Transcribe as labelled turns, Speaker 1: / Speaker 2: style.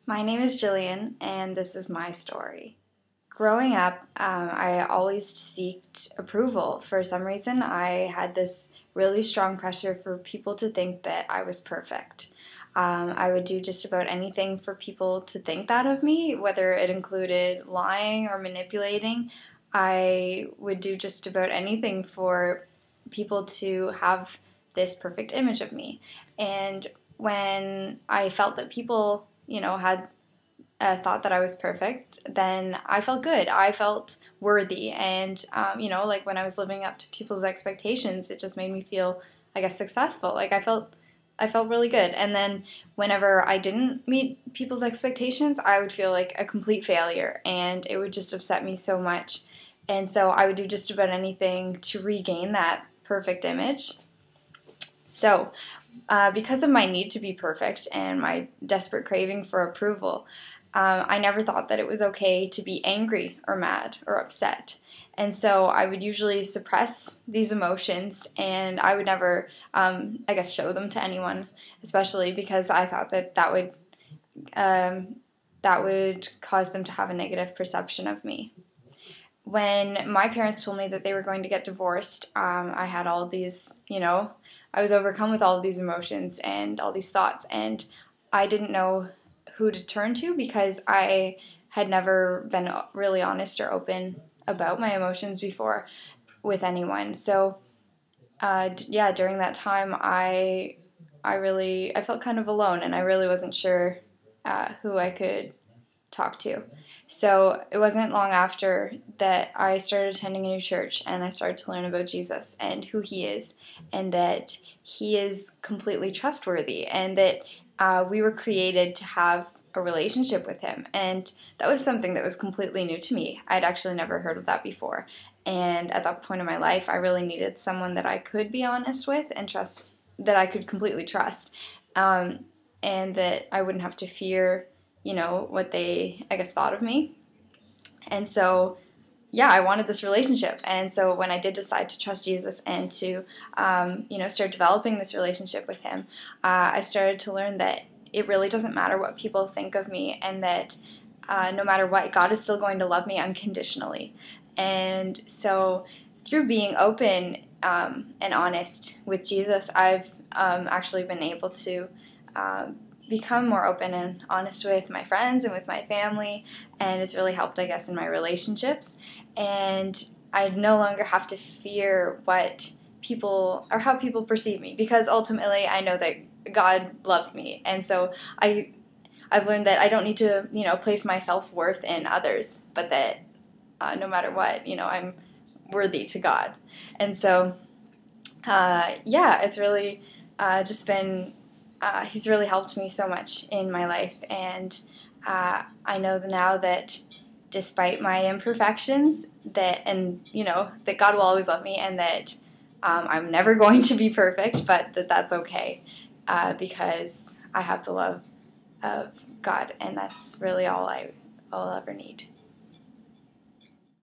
Speaker 1: My name is Jillian, and this is my story. Growing up, I always sought approval. For some reason, I had this really strong pressure for people to think that I was perfect. I would do just about anything for people to think that of me, whether it included lying or manipulating. I would do just about anything for people to have this perfect image of me. And when I felt that people, had thought that I was perfect, then I felt good. I felt worthy. And, like when I was living up to people's expectations, it just made me feel, I guess, successful. Like I felt really good. And then whenever I didn't meet people's expectations, I would feel like a complete failure and it would just upset me so much. And so I would do just about anything to regain that perfect image. So, because of my need to be perfect and my desperate craving for approval, I never thought that it was okay to be angry or mad or upset. And so I would usually suppress these emotions and I would never, show them to anyone, especially because I thought that would cause them to have a negative perception of me. When my parents told me that they were going to get divorced, I had all these, I was overcome with all of these emotions and all these thoughts, and I didn't know who to turn to because I had never been really honest or open about my emotions before with anyone. So, during that time, I felt kind of alone, and I really wasn't sure who I could talk to. So it wasn't long after that I started attending a new church and I started to learn about Jesus and who he is and that he is completely trustworthy and that we were created to have a relationship with him. And that was something that was completely new to me. I'd actually never heard of that before. And at that point in my life, I really needed someone that I could be honest with and trust, that I could completely trust, and that I wouldn't have to fear what they, I guess, thought of me. And so, yeah, I wanted this relationship. And so when I did decide to trust Jesus and to, start developing this relationship with him, I started to learn that it really doesn't matter what people think of me and that no matter what, God is still going to love me unconditionally. And so through being open and honest with Jesus, I've actually been able to become more open and honest with my friends and with my family, and it's really helped, I guess, in my relationships. And I no longer have to fear what people or how people perceive me, because ultimately I know that God loves me, and so I've learned that I don't need to place my self-worth in others, but that no matter what, I'm worthy to God. And so it's really just been he's really helped me so much in my life, and I know now that despite my imperfections, that God will always love me, and that I'm never going to be perfect, but that's okay because I have the love of God, and that's really all I'll ever need.